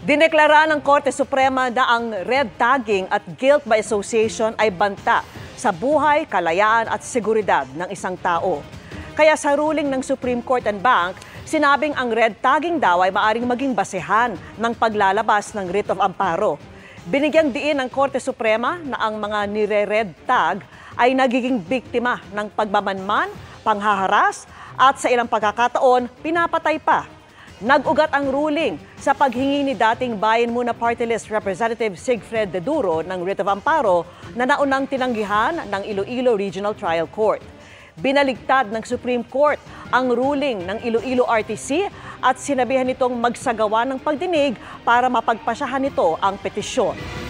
Dineklara ng Korte Suprema na ang red tagging at guilt by association ay banta sa buhay, kalayaan at seguridad ng isang tao. Kaya sa ruling ng Supreme Court and Bank, sinabing ang red tagging daw ay maaring maging basehan ng paglalabas ng writ of amparo. Binigyang diin ng Korte Suprema na ang mga nire-red tag ay nagiging biktima ng pagmamanman, panghaharas at sa ilang pagkakataon, pinapatay pa. Nag-ugat ang ruling sa paghingi ni dating Bayan Muna Party List Representative Sigfred De Duro ng writ of amparo na naunang tinanggihan ng Iloilo Regional Trial Court. Binaligtad ng Supreme Court ang ruling ng Iloilo RTC at sinabihan nitong magsagawa ng pagdinig para mapagpasyahan nito ang petisyon.